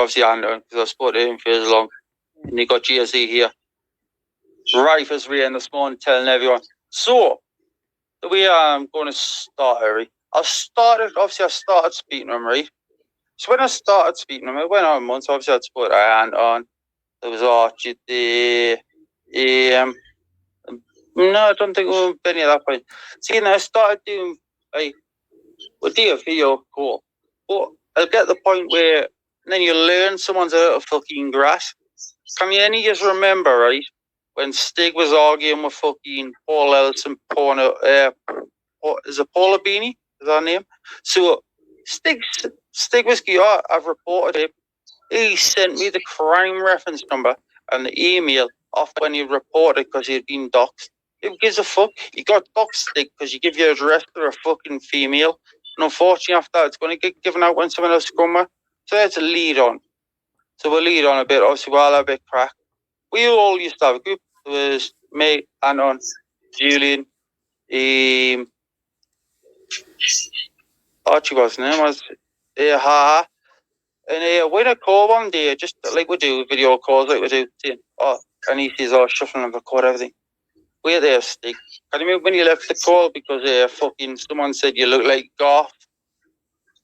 obviously Andrew, because I've spoken to him for as long. And you got GSE here. Right as we end this morning telling everyone. So, the way I'm going to start, Harry. I started speaking to him, right? So when I started speaking to him, it went on months. Obviously, I'd spoken to Anton. There was Archie there. No, I don't think we were Benny at that point. See, and I started doing, like, we'll do a video call. But I'll get the point where then you learn someone's out of fucking grass. Can you any just remember, right, when Stig was arguing with fucking Paul Ellison, is it Paula Beanie? Is that her name? So Stig was, I've reported him. He sent me the crime reference number and the email off when he reported because he had been doxxed. Who gives a fuck? You got doxxed, Stig, because you give your address to a fucking female. And unfortunately, after that, it's going to get given out when someone else comes. So that's a lead on. So we'll lead on a bit. Obviously, we'll have a bit crack. We all used to have a group. It was me, Anon, Julian, Archie was his name, was Ha. And when I call one day, just like we do, video calls like we do, saying, and he says, shuffling and record everything. Wait there, Stig. Can you remember when you left the call because fucking someone said you look like Garth?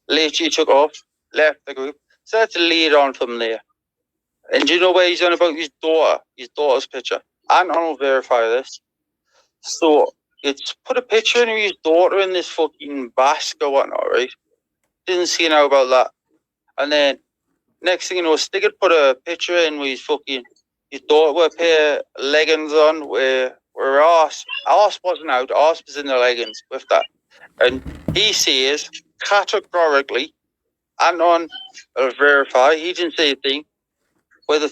Later you took off, left the group. So that's a lead on from there. And do you know where he's on about his daughter's picture? And I'll verify this. So it's put a picture of his daughter in this fucking basket or whatnot, right? Didn't see now about that. And then next thing you know, Stig had put a picture in with his daughter with a pair of leggings on where arse wasn't out, arse was in the leggings with that. And he says categorically, and on verify, he didn't say a thing, whether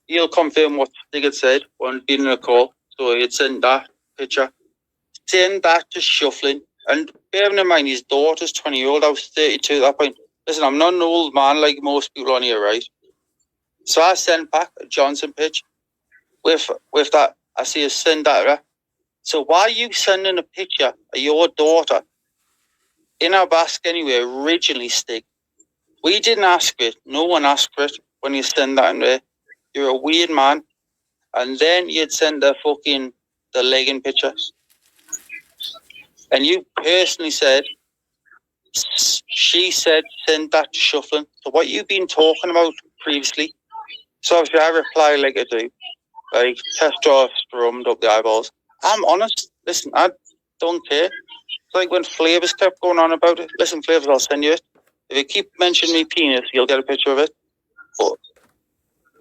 he'll confirm what Stig had said when being in a call. So he'd send that picture. Send that to Shuffling. And bearing in mind his daughter's 20-year-old, I was 32 at that point. Listen, I'm not an old man like most people on here, right? So I sent back a Johnson pitch with that. I see a send that. So why are you sending a picture of your daughter in our basket anyway, originally, Stig? We didn't ask for it. No one asked for it when you send that in there. You're a weird man. And then you'd send the legging picture. And you personally said, she said, send that to Shuffling. So what you've been talking about previously, so obviously I reply like I do. Like, testosterone up the eyeballs. I'm honest. Listen, I don't care. It's like when Flavors kept going on about it. Listen, Flavors, I'll send you it. If you keep mentioning me penis, you'll get a picture of it. But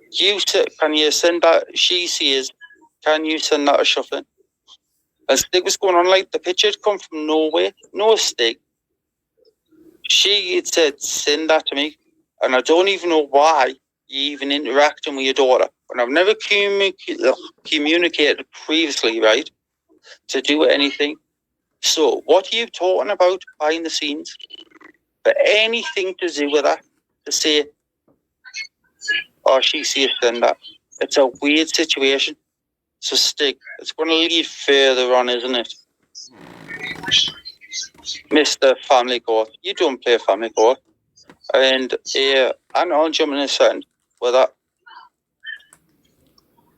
you said, can you send that? She says, can you send that to Shuffling? And Stig was going on like the picture had come from nowhere. No, Stig. She had said, send that to me. And I don't even know why you even interacting with your daughter. And I've never communicated previously, right, to do anything. So what are you talking about behind the scenes? For anything to do with that, to say, she sees send that. It's a weird situation. So Stig, it's going to lead further on, isn't it? Mr. Family Court. You don't play Family Court. And I'll jump in a second with that.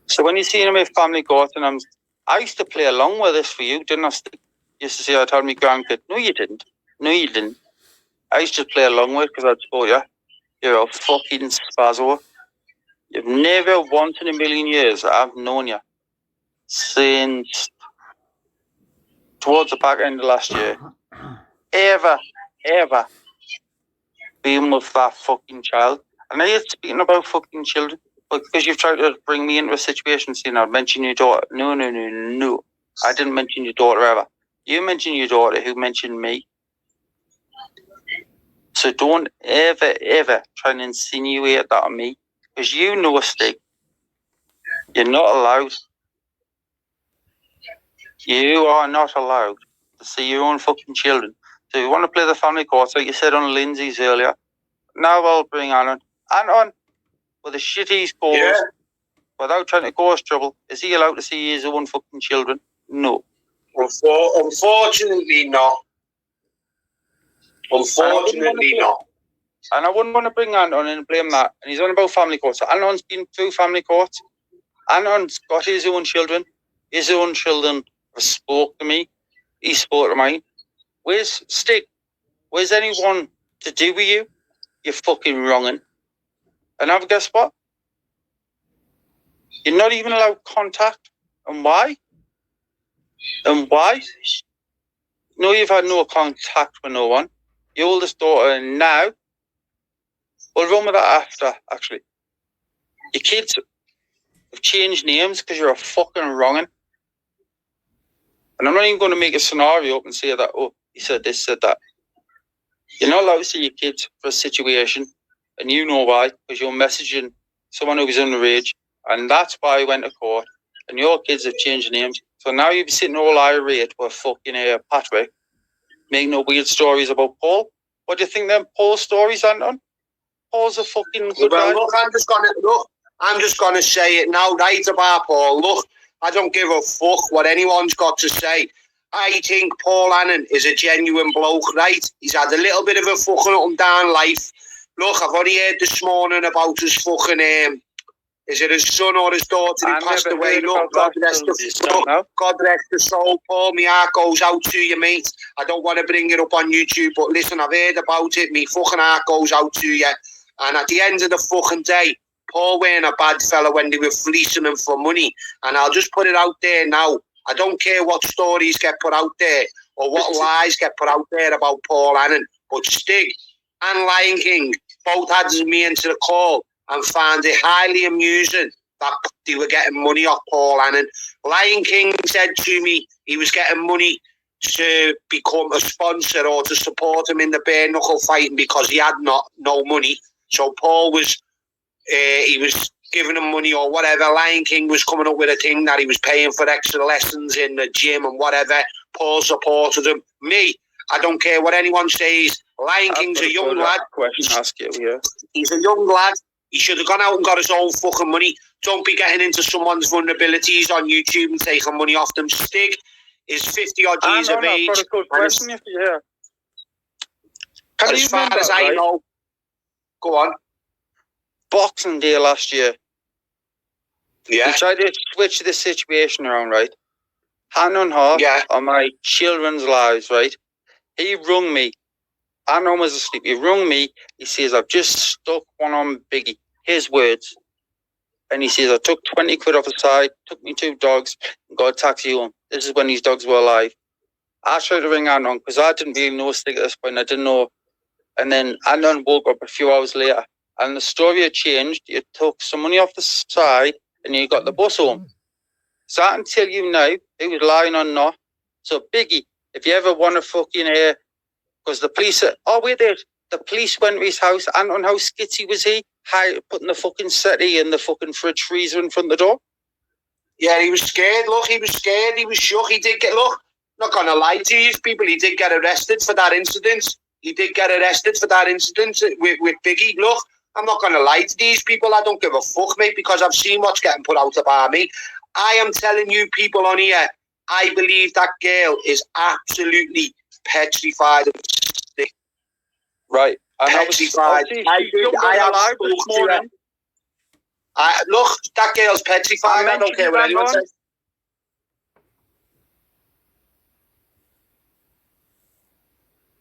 So when you see him with Family Court, and I used to play along with this for you, didn't I, Stig? You used to say I told me grandkid. No, you didn't. I used to play along with it because I'd spoke you. You're a fucking spazzo. You've never once in a million years I've known you since towards the back end of last year ever been with that fucking child. And I hate speaking about fucking children, but because you've tried to bring me into a situation saying I'd mention your daughter. No. I didn't mention your daughter ever. You mentioned your daughter who mentioned me. So don't ever try and insinuate that on me. Because you know, Stig, you're not allowed. You are not allowed to see your own fucking children. So if you want to play the family courts, like you said on Lindsay's earlier, now I'll bring Anon with the shit he scores, without trying to cause trouble. Is he allowed to see his own fucking children? No. Unfortunately not. Unfortunately not. And I wouldn't want to bring Anton in and blame that. And he's on about family court. So Anton's been through family court. Anton's got his own children. His own children have spoke to me. He spoke to mine. Where's Stig? Where's anyone to do with you? You're fucking wronging. And I've guess what? You're not even allowed contact. And why? And why? No, you've had no contact with no one. Your oldest daughter now. We'll run with that after, actually. Your kids have changed names because you're a fucking wronging. And I'm not even going to make a scenario up and say that, oh, he said this, said that. You're not allowed to see your kids for a situation, and you know why, because you're messaging someone who was underage, and that's why I went to court, and your kids have changed names. So now you'll be sitting all irate with fucking Patrick, making no weird stories about Paul. What do you think them Paul stories, Anton? Paul's a fucking good guy. Look, I'm just gonna say it now, right, about Paul. Look, I don't give a fuck what anyone's got to say. I think Paul Annan is a genuine bloke, right? He's had a little bit of a fucking up and down life. Look, I've only heard this morning about his fucking is it his son or his daughter who passed away? Look, God rest the soul, Paul. My heart goes out to you, mate. I don't want to bring it up on YouTube, but listen, I've heard about it. My fucking heart goes out to you. And at the end of the fucking day, Paul weren't a bad fella when they were fleecing him for money. And I'll just put it out there now. I don't care what stories get put out there or what lies get put out there about Paul Annan. But Stig and Lion King both had me into the call and found it highly amusing that they were getting money off Paul Annan. Lion King said to me he was getting money to become a sponsor or to support him in the bare knuckle fighting because he had no money. So Paul was, he was giving him money or whatever. Lion King was coming up with a thing that he was paying for extra lessons in the gym and whatever. Paul supported him. Me, I don't care what anyone says. Lion King's a young lad. He's a young lad. He should have gone out and got his own fucking money. Don't be getting into someone's vulnerabilities on YouTube and taking money off them. Stig is 50 odd years of age. I've got a good question if you hear. As far as I know, go on. Boxing Day last year. Yeah. We tried to switch the situation around, right? Hand on heart on my children's lives, right? He rung me. Anon was asleep. He rung me. He says, I've just stuck one on Biggie. His words. And he says, I took 20 quid off the side, took me 2 dogs, and got a taxi home. This is when these dogs were alive. I tried to ring Anon because I didn't really know Stig at this point. I didn't know. And then Anon woke up a few hours later. And the story had changed. You took some money off the side and you got the bus home. So I can tell you now, he was lying or not. So Biggie, if you ever want to fucking because the police said, oh wait there, the police went to his house. And on how skitsy was he? Putting the fucking settee in the fucking fridge freezer in front of the door. Yeah, he was scared. Look, he was scared. He was shook. He did get, look, not going to lie to these people. He did get arrested for that incident. He did get arrested for that incident with Biggie. Look, I'm not going to lie to these people. I don't give a fuck, mate, because I've seen what's getting put out about me. I am telling you people on here, I believe that girl is absolutely petrified of Stig. Right. Petrified. Look, that girl's petrified. I don't care what anyone says.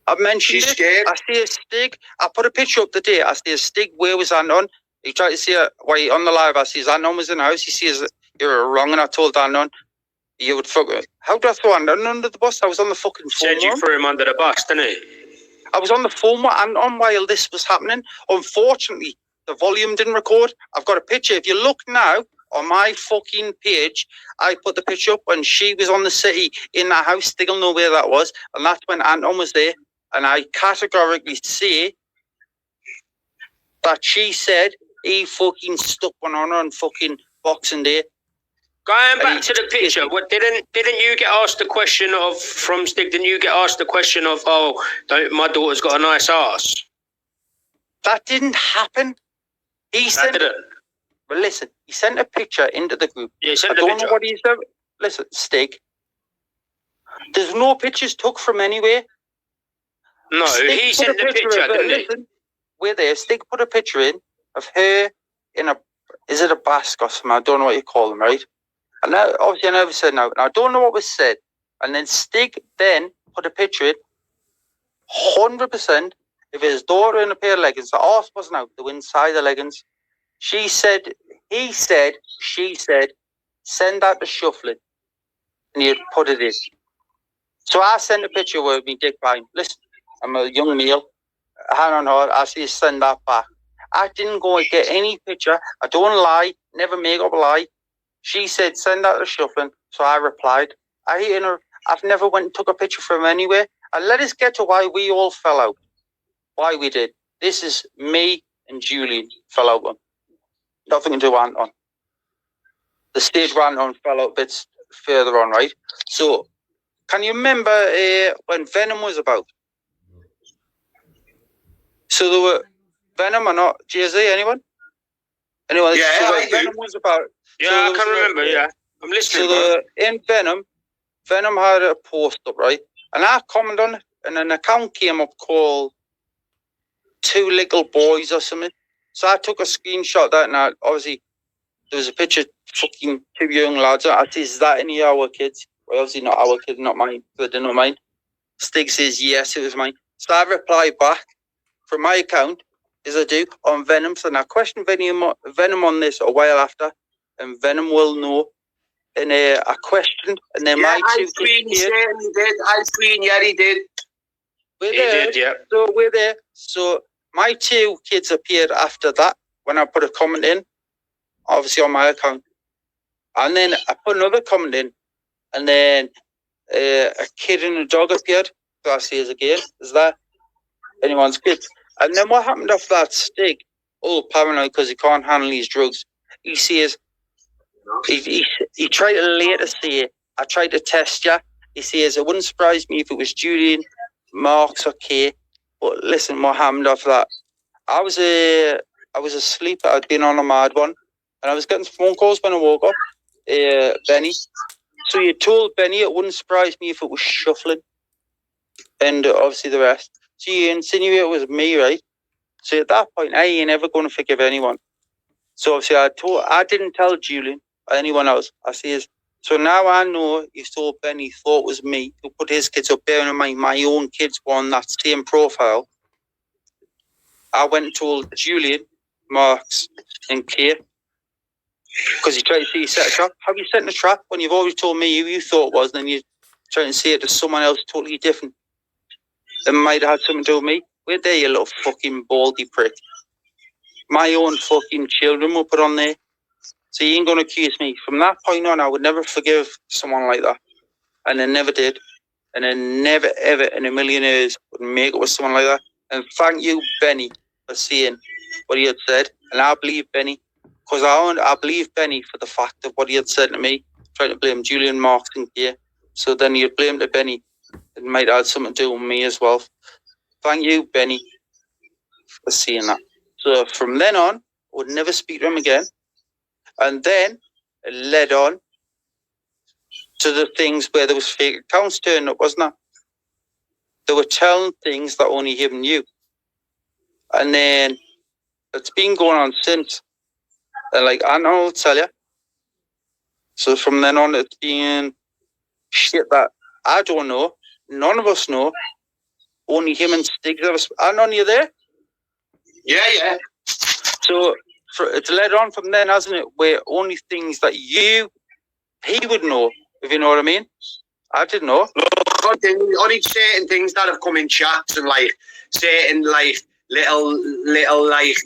I mentioned She's scared. I see a Stig. I put a picture up today. I see a Stig. Where was Anon? He tried to see her on the live. I see Anon was in the house. He says you're wrong, and I told Anon you would fuck. How do I throw Anon under the bus? I was on the fucking phone. Said you threw him under the bus, didn't he? I was on the phone with Anon while this was happening. Unfortunately, the volume didn't record. I've got a picture. If you look now on my fucking page, I put the picture up when she was on the city in that house. Stig will know where that was, and that's when Anon was there. And I categorically say that she said he fucking stuck one on fucking Boxing Day. Going back to the picture, what didn't you get asked the question of from Stig? Didn't you get asked the question of, my daughter's got a nice ass? That didn't happen. He sent. Well, listen, he sent a picture into the group. Yeah, he sent I don't know what he's doing. Listen, Stig. There's no pictures took from anywhere. No, he sent the picture, didn't he? Listen, we're there. Stig put a picture in of her in a, is it a basque or something? I don't know what you call them, right? And now, obviously, I never said no. And I don't know what was said. And then Stig then put a picture in, 100%, of his daughter in a pair of leggings. The arse wasn't out, they were inside the leggings. She said, she said, send that to shuffling. And he'd put it in. So I sent a picture with me dick behind. Listen, I'm a young male. Hand on heart, I see send that back. I didn't go and get any picture. I don't lie, never make up a lie. She said, send that to shuffling. So I replied. I've never went and took a picture from anywhere. And let us get to why we all fell out. Why we did. This is me and Julian fell out on. Nothing to do with Anton. The stage where Anton fell out bits further on, right? So, can you remember when Venom was about? So there were Venom or not? Jay-Z, anyone? Anyone? Yeah, so I do. Venom was about. Yeah, so I can remember. Yeah, I'm listening. So in Venom had a post up, right? And I commented on it, and an account came up called Two Little Boys or something. So I took a screenshot of that, and obviously there was a picture of fucking two young lads. I said, is that any of our kids? Well, obviously not our kids, not mine. So I didn't know mine. Stig says, yes, it was mine. So I replied back from my account, as I do, on Venom. So now I questioned Venom on this a while after, and Venom will know. And I questioned, and then my two kids certainly did. I screen, yeah, he did. We're there. Did, yeah. So we're there. So my two kids appeared after that when I put a comment in, obviously on my account. And then I put another comment in, and then a kid and a dog appeared. So I see us again. Is that anyone's kids? And then what happened after that? Stig, paranoid because he can't handle his drugs. He says, he tried to later say, I tried to test you. He says, it wouldn't surprise me if it was Julian, Marks, or Kay. But listen, what happened after that? I was asleep. I'd been on a mad one, and I was getting phone calls when I woke up. Benny. So you told Benny it wouldn't surprise me if it was shuffling, and obviously the rest. So you insinuate it was me, right? So at that point, I ain't ever going to forgive anyone. So obviously I didn't tell Julian or anyone else. I says, so now I know you told Benny thought it was me who put his kids up. Bearing in mind my own kids were on that same profile. I went and told Julian, Marks, and Kay, because he tried to say you set a trap. How you setting a trap when you've already told me who you thought it was, and then you're trying to say it to someone else totally different? That might have had something to do with me. Wait there, you little fucking baldy prick. My own fucking children were put on there. So you ain't going to accuse me. From that point on, I would never forgive someone like that. And I never did. And I never, ever in a million years would make it with someone like that. And thank you, Benny, for saying what he had said. And I believe Benny. Because I believe Benny for the fact of what he had said to me. Trying to blame Julian, Marks, and Kay. So then you'd blame to Benny. It might have something to do with me as well. Thank you, Benny, for saying that. So from then on, I would never speak to him again. And then it led on to the things where there was fake accounts turning up, wasn't there? They were telling things that only him knew. And then it's been going on since. And like, I know, I'll tell you. So from then on, it's been shit that I don't know. None of us know. Only him and Stig. Are none of you there? Yeah. So it's led on from then, hasn't it? Where only things that he would know, if you know what I mean. I didn't know. Only certain things that have come in chats and like certain like little like